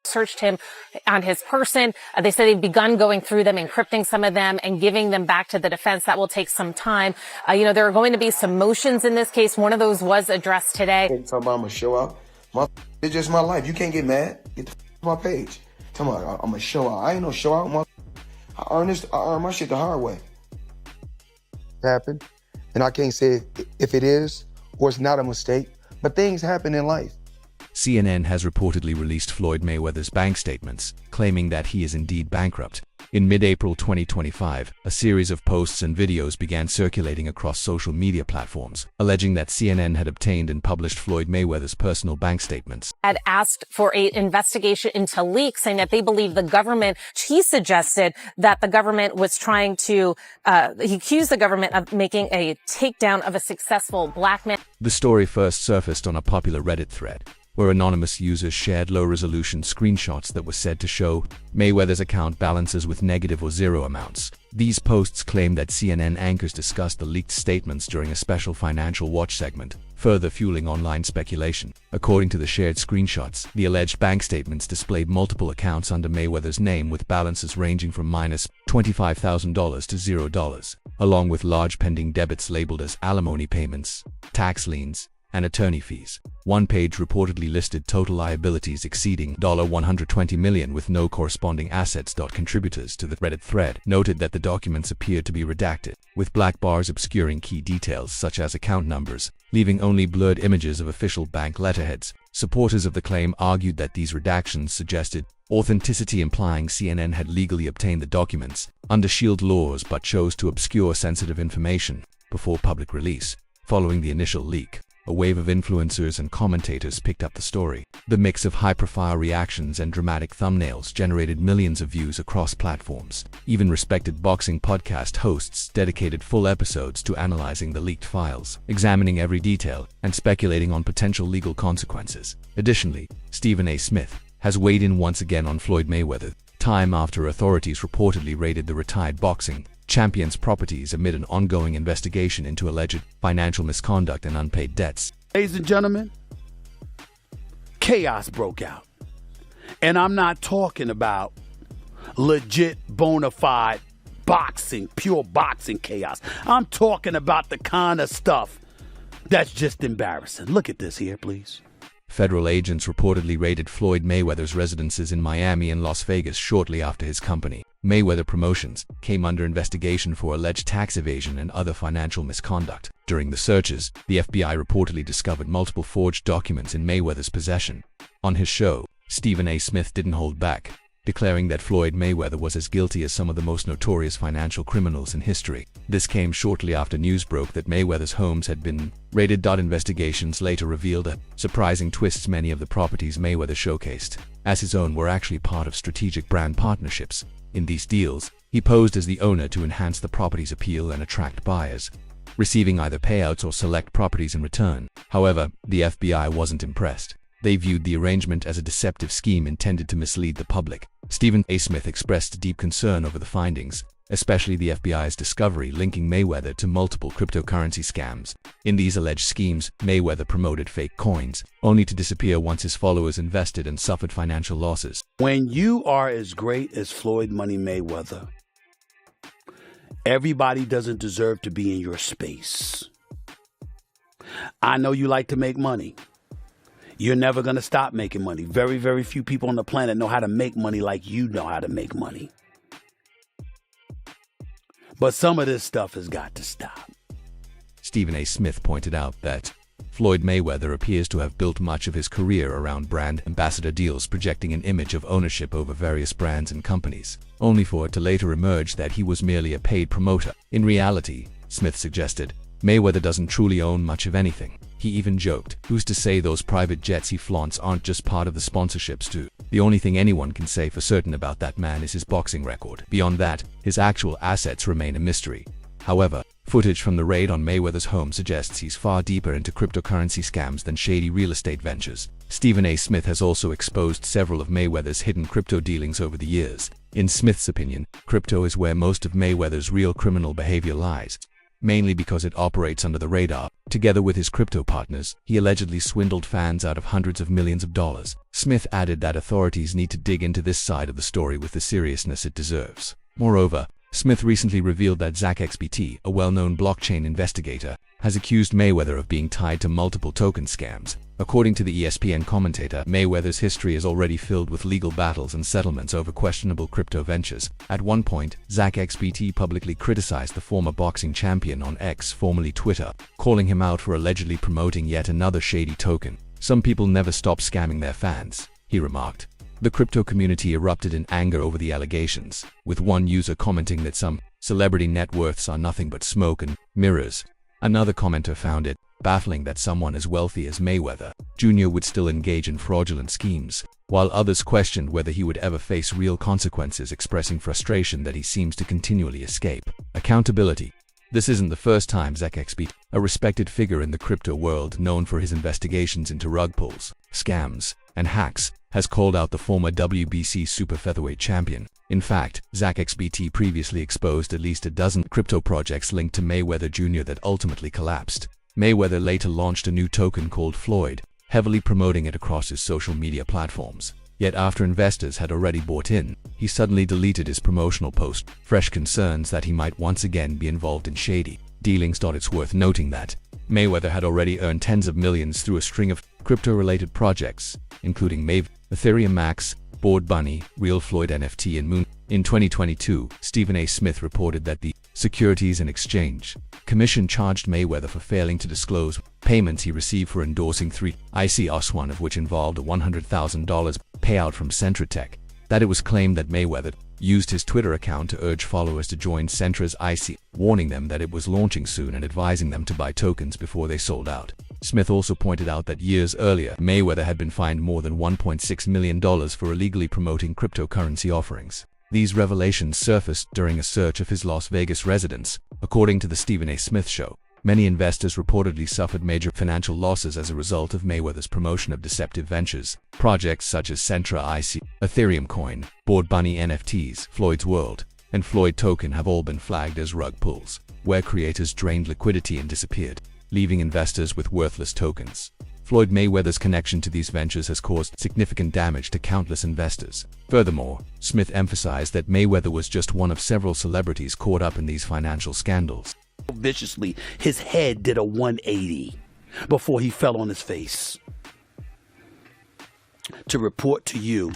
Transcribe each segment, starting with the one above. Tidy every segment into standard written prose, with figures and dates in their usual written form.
searched him on his person. They said they've begun going through them, encrypting some of them and giving them back to the defense. That will take some time. There are going to be some motions in this case. One of those was addressed today. Talking about I'm gonna show out. It's just my life. You can't get mad. Get the off my page. Talking about I'm gonna show out. I ain't no show out. I earn my shit the hard way. Happened, and I can't say if it is or it's not a mistake, but things happen in life. CNN has reportedly released Floyd Mayweather's bank statements, claiming that he is indeed bankrupt. In mid-April 2025, a series of posts and videos began circulating across social media platforms, alleging that CNN had obtained and published Floyd Mayweather's personal bank statements. Had asked for an investigation into leaks, saying that they believe the government, he suggested that the government was trying to, he accused the government of making a takedown of a successful black man. The story first surfaced on a popular Reddit thread, where anonymous users shared low-resolution screenshots that were said to show Mayweather's account balances with negative or zero amounts. These posts claim that CNN anchors discussed the leaked statements during a special Financial Watch segment, further fueling online speculation. According to the shared screenshots, the alleged bank statements displayed multiple accounts under Mayweather's name with balances ranging from minus $25,000 to $0, along with large pending debits labeled as alimony payments, tax liens, and attorney fees. One page reportedly listed total liabilities exceeding $120 million with no corresponding assets. Contributors to the Reddit thread noted that the documents appeared to be redacted, with black bars obscuring key details such as account numbers, leaving only blurred images of official bank letterheads. Supporters of the claim argued that these redactions suggested authenticity, implying CNN had legally obtained the documents under Shield laws but chose to obscure sensitive information before public release. Following the initial leak, a wave of influencers and commentators picked up the story. The mix of high-profile reactions and dramatic thumbnails generated millions of views across platforms. Even respected boxing podcast hosts dedicated full episodes to analyzing the leaked files, examining every detail, and speculating on potential legal consequences. Additionally, Stephen A. Smith has weighed in once again on Floyd Mayweather, time after authorities reportedly raided the retired boxing champion's properties amid an ongoing investigation into alleged financial misconduct and unpaid debts. Ladies and gentlemen, chaos broke out. And I'm not talking about legit, bona fide boxing, pure boxing chaos. I'm talking about the kind of stuff that's just embarrassing. Look at this here, please. Federal agents reportedly raided Floyd Mayweather's residences in Miami and Las Vegas shortly after his company, Mayweather Promotions, came under investigation for alleged tax evasion and other financial misconduct. During the searches, the FBI reportedly discovered multiple forged documents in Mayweather's possession. On his show, Stephen A. Smith didn't hold back, declaring that Floyd Mayweather was as guilty as some of the most notorious financial criminals in history. This came shortly after news broke that Mayweather's homes had been raided. Investigations later revealed a surprising twist: many of the properties Mayweather showcased as his own were actually part of strategic brand partnerships. In these deals, he posed as the owner to enhance the property's appeal and attract buyers, receiving either payouts or select properties in return. However, the FBI wasn't impressed. They viewed the arrangement as a deceptive scheme intended to mislead the public. Stephen A. Smith expressed deep concern over the findings, especially the FBI's discovery linking Mayweather to multiple cryptocurrency scams. In these alleged schemes, Mayweather promoted fake coins, only to disappear once his followers invested and suffered financial losses. When you are as great as Floyd Money Mayweather, everybody doesn't deserve to be in your space. I know you like to make money. You're never going to stop making money. Very, very few people on the planet know how to make money like you know how to make money. But some of this stuff has got to stop. Stephen A. Smith pointed out that Floyd Mayweather appears to have built much of his career around brand ambassador deals, projecting an image of ownership over various brands and companies, only for it to later emerge that he was merely a paid promoter. In reality, Smith suggested, Mayweather doesn't truly own much of anything. He even joked, who's to say those private jets he flaunts aren't just part of the sponsorships too? The only thing anyone can say for certain about that man is his boxing record. Beyond that, his actual assets remain a mystery. However, footage from the raid on Mayweather's home suggests he's far deeper into cryptocurrency scams than shady real estate ventures. Stephen A. Smith has also exposed several of Mayweather's hidden crypto dealings over the years. In Smith's opinion, crypto is where most of Mayweather's real criminal behavior lies. mainly because it operates under the radar. Together with his crypto partners, he allegedly swindled fans out of hundreds of millions of dollars. Smith added that authorities need to dig into this side of the story with the seriousness it deserves. Moreover, Smith recently revealed that ZachXBT, a well-known blockchain investigator, has accused Mayweather of being tied to multiple token scams. According to the ESPN commentator, Mayweather's history is already filled with legal battles and settlements over questionable crypto ventures. At one point, ZachXBT publicly criticized the former boxing champion on X, formerly Twitter, calling him out for allegedly promoting yet another shady token. "Some people never stop scamming their fans," he remarked. The crypto community erupted in anger over the allegations, with one user commenting that some celebrity net worths are nothing but smoke and mirrors. Another commenter found it baffling that someone as wealthy as Mayweather Jr. would still engage in fraudulent schemes, while others questioned whether he would ever face real consequences, expressing frustration that he seems to continually escape accountability. This isn't the first time ZachXBT, a respected figure in the crypto world known for his investigations into rug pulls, scams, and hacks, has called out the former WBC super featherweight champion. In fact, ZachXBT previously exposed at least a dozen crypto projects linked to Mayweather Jr. that ultimately collapsed. Mayweather later launched a new token called Floyd, heavily promoting it across his social media platforms. Yet after investors had already bought in, he suddenly deleted his promotional post, fresh concerns that he might once again be involved in shady dealings. It's worth noting that Mayweather had already earned tens of millions through a string of crypto-related projects, including Ethereum Max, Bored Bunny, Real Floyd NFT, and Moon. In 2022, Stephen A. Smith reported that the Securities and Exchange Commission charged Mayweather for failing to disclose payments he received for endorsing three ICOs, one of which involved a $100,000 payout from Centratech. That it was claimed that Mayweather used his Twitter account to urge followers to join Centra's IC, warning them that it was launching soon and advising them to buy tokens before they sold out. Smith also pointed out that years earlier, Mayweather had been fined more than $1.6 million for illegally promoting cryptocurrency offerings. These revelations surfaced during a search of his Las Vegas residence. According to the Stephen A. Smith Show, many investors reportedly suffered major financial losses as a result of Mayweather's promotion of deceptive ventures. Projects such as Centra IC, Ethereum Coin, Bored Bunny NFTs, Floyd's World, and Floyd Token have all been flagged as rug pulls, where creators drained liquidity and disappeared, leaving investors with worthless tokens. Floyd Mayweather's connection to these ventures has caused significant damage to countless investors. Furthermore, Smith emphasized that Mayweather was just one of several celebrities caught up in these financial scandals. Viciously, his head did a 180 before he fell on his face. To report to you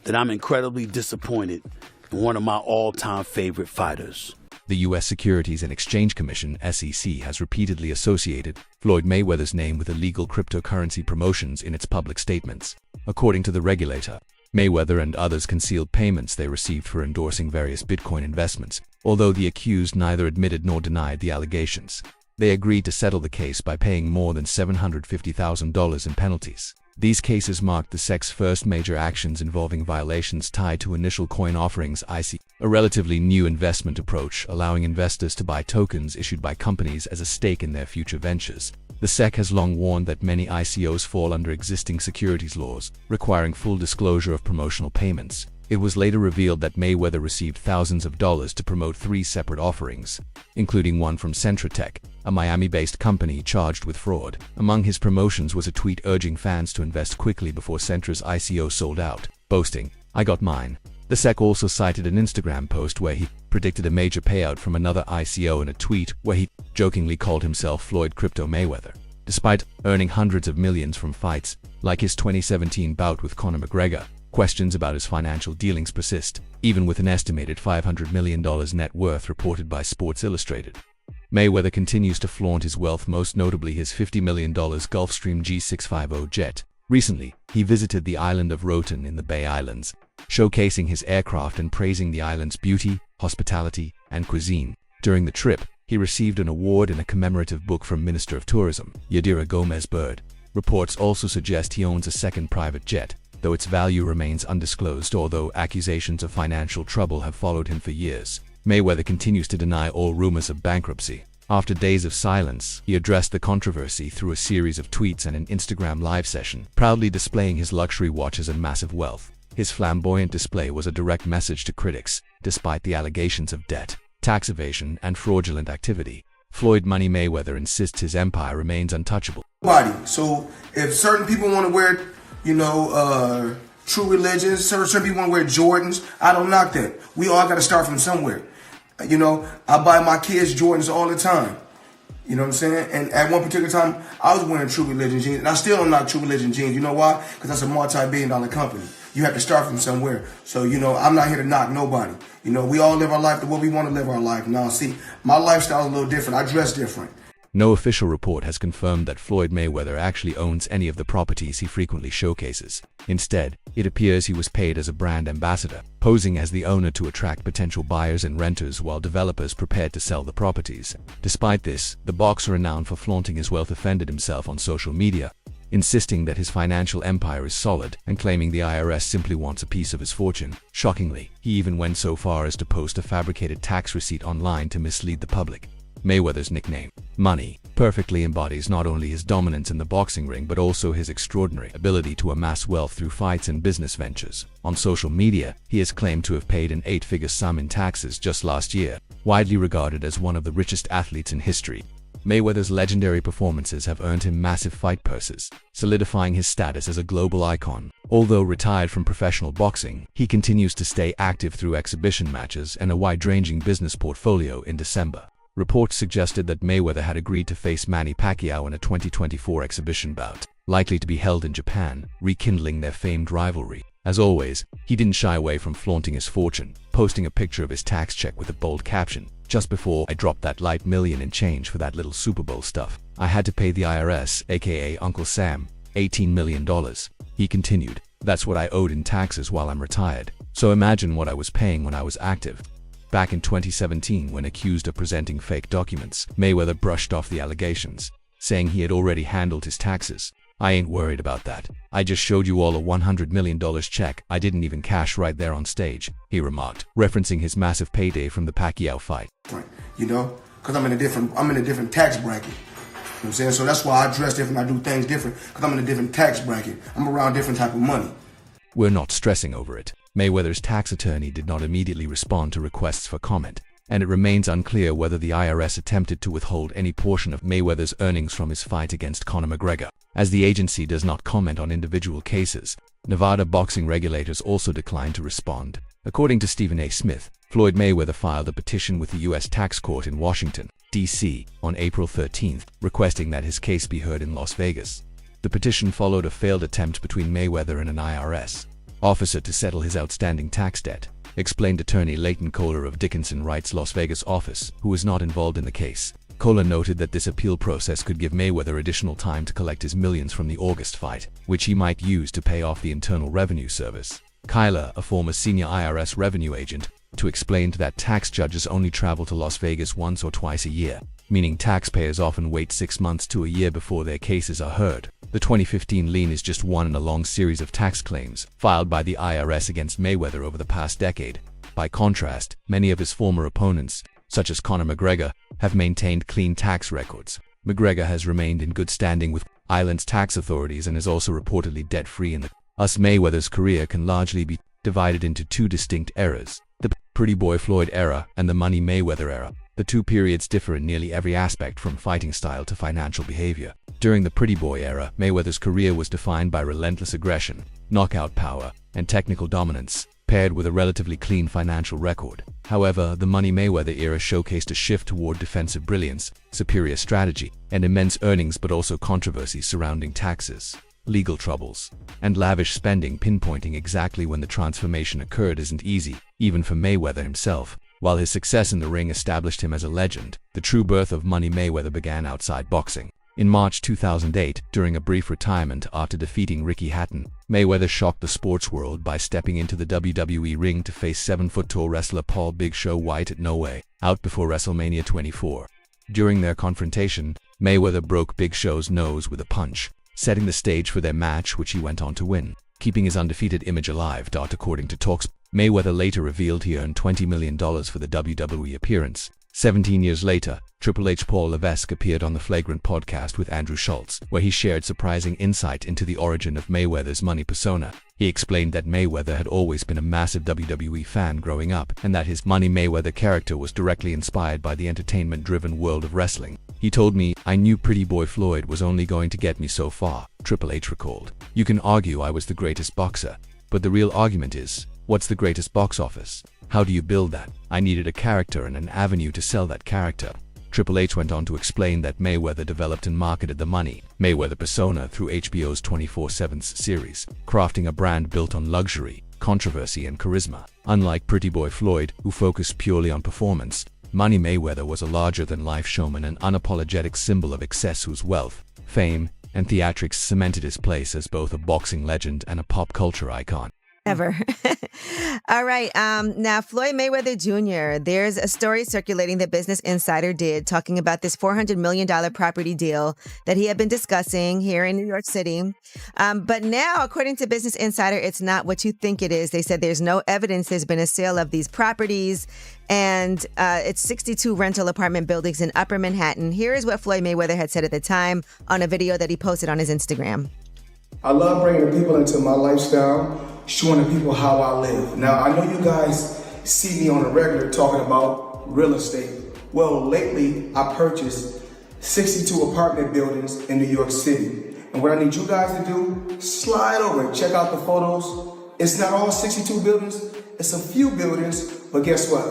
that I'm incredibly disappointed in one of my all-time favorite fighters. The U.S. Securities and Exchange Commission (SEC) has repeatedly associated Floyd Mayweather's name with illegal cryptocurrency promotions in its public statements. According to the regulator, Mayweather and others concealed payments they received for endorsing various Bitcoin investments, although the accused neither admitted nor denied the allegations. They agreed to settle the case by paying more than $750,000 in penalties. These cases marked the SEC's first major actions involving violations tied to initial coin offerings (IC), a relatively new investment approach allowing investors to buy tokens issued by companies as a stake in their future ventures. The SEC has long warned that many ICOs fall under existing securities laws, requiring full disclosure of promotional payments. It was later revealed that Mayweather received thousands of dollars to promote three separate offerings, including one from Centratech, a Miami-based company charged with fraud. Among his promotions was a tweet urging fans to invest quickly before Centra's ICO sold out, boasting, "I got mine." The SEC also cited an Instagram post where he predicted a major payout from another ICO and a tweet where he jokingly called himself Floyd Crypto Mayweather. Despite earning hundreds of millions from fights, like his 2017 bout with Conor McGregor, questions about his financial dealings persist, even with an estimated $500 million net worth reported by Sports Illustrated. Mayweather continues to flaunt his wealth, most notably his $50 million Gulfstream G650 jet. Recently, he visited the island of Roatan in the Bay Islands, showcasing his aircraft and praising the island's beauty, hospitality, and cuisine. During the trip, he received an award and a commemorative book from Minister of Tourism, Yadira Gomez-Bird. Reports also suggest he owns a second private jet, though its value remains undisclosed, although accusations of financial trouble have followed him for years. Mayweather continues to deny all rumors of bankruptcy. After days of silence, he addressed the controversy through a series of tweets and an Instagram live session, proudly displaying his luxury watches and massive wealth. His flamboyant display was a direct message to critics, despite the allegations of debt, tax evasion, and fraudulent activity. Floyd "Money" Mayweather insists his empire remains untouchable. So if certain people want to wear, true religions, certain people want to wear Jordans, I don't knock that. We all got to start from somewhere. I buy my kids Jordans all the time. You know what I'm saying? And at one particular time, I was wearing True Religion jeans, and I still don't knock True Religion jeans. You know why? Because that's a multi-billion-dollar company. You have to start from somewhere. So, I'm not here to knock nobody. We all live our life the way we want to live our life. Now, see, my lifestyle is a little different. I dress different. No official report has confirmed that Floyd Mayweather actually owns any of the properties he frequently showcases. Instead, it appears he was paid as a brand ambassador, posing as the owner to attract potential buyers and renters while developers prepared to sell the properties. Despite this, the boxer renowned for flaunting his wealth offended himself on social media, insisting that his financial empire is solid and claiming the IRS simply wants a piece of his fortune. Shockingly, he even went so far as to post a fabricated tax receipt online to mislead the public. Mayweather's nickname, Money, perfectly embodies not only his dominance in the boxing ring but also his extraordinary ability to amass wealth through fights and business ventures. On social media, he has claimed to have paid an 8-figure sum in taxes just last year, widely regarded as one of the richest athletes in history. Mayweather's legendary performances have earned him massive fight purses, solidifying his status as a global icon. Although retired from professional boxing, he continues to stay active through exhibition matches and a wide-ranging business portfolio. In December, reports suggested that Mayweather had agreed to face Manny Pacquiao in a 2024 exhibition bout, likely to be held in Japan, rekindling their famed rivalry. As always, he didn't shy away from flaunting his fortune, posting a picture of his tax check with a bold caption, "Just before I dropped that light million in change for that little Super Bowl stuff, I had to pay the IRS, aka Uncle Sam, $18 million. He continued, "That's what I owed in taxes while I'm retired. So imagine what I was paying when I was active." Back in 2017, when accused of presenting fake documents, Mayweather brushed off the allegations, saying he had already handled his taxes. "I ain't worried about that. I just showed you all a $100 million check I didn't even cash right there on stage," he remarked, referencing his massive payday from the Pacquiao fight. Because I'm in a different tax bracket. You know what I'm saying? So that's why I dress different, I do things different, because I'm in a different tax bracket. I'm around different type of money. We're not stressing over it. Mayweather's tax attorney did not immediately respond to requests for comment, and it remains unclear whether the IRS attempted to withhold any portion of Mayweather's earnings from his fight against Conor McGregor. As the agency does not comment on individual cases, Nevada boxing regulators also declined to respond. According to Stephen A. Smith, Floyd Mayweather filed a petition with the U.S. Tax Court in Washington, D.C., on April 13th, requesting that his case be heard in Las Vegas. The petition followed a failed attempt between Mayweather and an IRS officer to settle his outstanding tax debt, explained attorney Leighton Kohler of Dickinson Wright's Las Vegas office, who was not involved in the case. Kohler noted that this appeal process could give Mayweather additional time to collect his millions from the August fight, which he might use to pay off the Internal Revenue Service. Kyler, a former senior IRS revenue agent, explained that tax judges only travel to Las Vegas once or twice a year, meaning taxpayers often wait 6 months to a year before their cases are heard. The 2015 lien is just one in a long series of tax claims filed by the IRS against Mayweather over the past decade. By contrast, many of his former opponents, such as Conor McGregor, have maintained clean tax records. McGregor has remained in good standing with island's tax authorities and is also reportedly debt-free in the US. Mayweather's career can largely be divided into two distinct eras: the Pretty Boy Floyd era and the Money Mayweather era. The two periods differ in nearly every aspect, from fighting style to financial behavior. During the Pretty Boy era, Mayweather's career was defined by relentless aggression, knockout power, and technical dominance, paired with a relatively clean financial record. However, the Money Mayweather era showcased a shift toward defensive brilliance, superior strategy, and immense earnings, but also controversies surrounding taxes, legal troubles, and lavish spending. Pinpointing exactly when the transformation occurred isn't easy, even for Mayweather himself. While his success in the ring established him as a legend, the true birth of Money Mayweather began outside boxing. In March 2008, during a brief retirement after defeating Ricky Hatton, Mayweather shocked the sports world by stepping into the WWE ring to face 7-foot-tall wrestler Paul "Big Show" White at No Way Out before WrestleMania 24. During their confrontation, Mayweather broke Big Show's nose with a punch, setting the stage for their match, which he went on to win, keeping his undefeated image alive. According to Talks, Mayweather later revealed he earned $20 million for the WWE appearance, 17 years later, Triple H Paul Levesque appeared on the Flagrant podcast with Andrew Schultz, where he shared surprising insight into the origin of Mayweather's money persona. He explained that Mayweather had always been a massive WWE fan growing up, and that his Money Mayweather character was directly inspired by the entertainment-driven world of wrestling. He told me, "I knew Pretty Boy Floyd was only going to get me so far," Triple H recalled. "You can argue I was the greatest boxer, but the real argument is, what's the greatest box office? How do you build that? I needed a character and an avenue to sell that character." Triple H went on to explain that Mayweather developed and marketed the Money Mayweather persona through HBO's 24/7 series, crafting a brand built on luxury, controversy, and charisma. Unlike Pretty Boy Floyd, who focused purely on performance, Money Mayweather was a larger-than-life showman, an unapologetic symbol of excess whose wealth, fame, and theatrics cemented his place as both a boxing legend and a pop culture icon. Ever. All right. Now, Floyd Mayweather Jr., there's a story circulating that Business Insider did talking about this $400 million property deal that he had been discussing here in New York City. But now, according to Business Insider, it's not what you think it is. They said there's no evidence there's been a sale of these properties. And it's 62 rental apartment buildings in Upper Manhattan. Here is what Floyd Mayweather had said at the time on a video that he posted on his Instagram. I love bringing the people into my lifestyle, showing the people how I live. Now, I know you guys see me on a regular talking about real estate. Well, lately, I purchased 62 apartment buildings in New York City. And what I need you guys to do, slide over and check out the photos. It's not all 62 buildings, it's a few buildings, but guess what?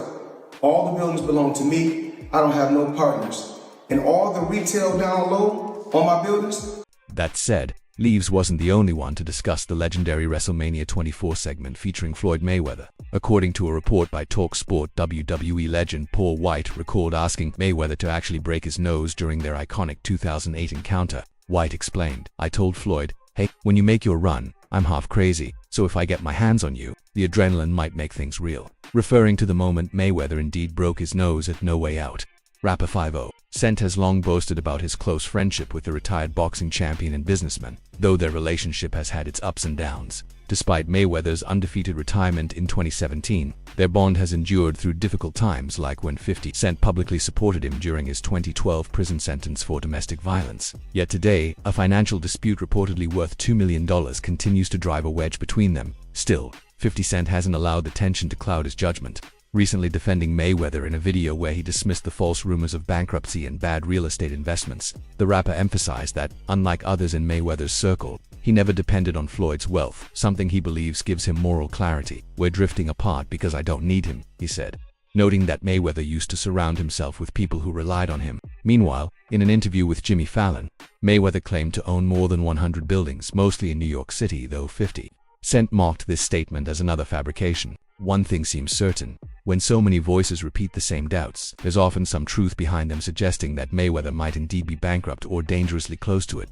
All the buildings belong to me. I don't have no partners. And all the retail down low on my buildings. That said, Leaves wasn't the only one to discuss the legendary WrestleMania 24 segment featuring Floyd Mayweather. According to a report by TalkSport, WWE legend Paul White recalled asking Mayweather to actually break his nose during their iconic 2008 encounter. White explained, "I told Floyd, hey, when you make your run, I'm half crazy, so if I get my hands on you, the adrenaline might make things real," referring to the moment Mayweather indeed broke his nose at No Way Out. Rapper 5-0 Cent has long boasted about his close friendship with the retired boxing champion and businessman, though their relationship has had its ups and downs. Despite Mayweather's undefeated retirement in 2017, their bond has endured through difficult times, like when 50 Cent publicly supported him during his 2012 prison sentence for domestic violence. Yet today, a financial dispute reportedly worth $2 million continues to drive a wedge between them. Still, 50 Cent hasn't allowed the tension to cloud his judgment. Recently defending Mayweather in a video where he dismissed the false rumors of bankruptcy and bad real estate investments, the rapper emphasized that, unlike others in Mayweather's circle, he never depended on Floyd's wealth, something he believes gives him moral clarity. "We're drifting apart because I don't need him," he said, noting that Mayweather used to surround himself with people who relied on him. Meanwhile, in an interview with Jimmy Fallon, Mayweather claimed to own more than 100 buildings, mostly in New York City, though 50 Cent mocked this statement as another fabrication. One thing seems certain: when so many voices repeat the same doubts, there's often some truth behind them, suggesting that Mayweather might indeed be bankrupt or dangerously close to it.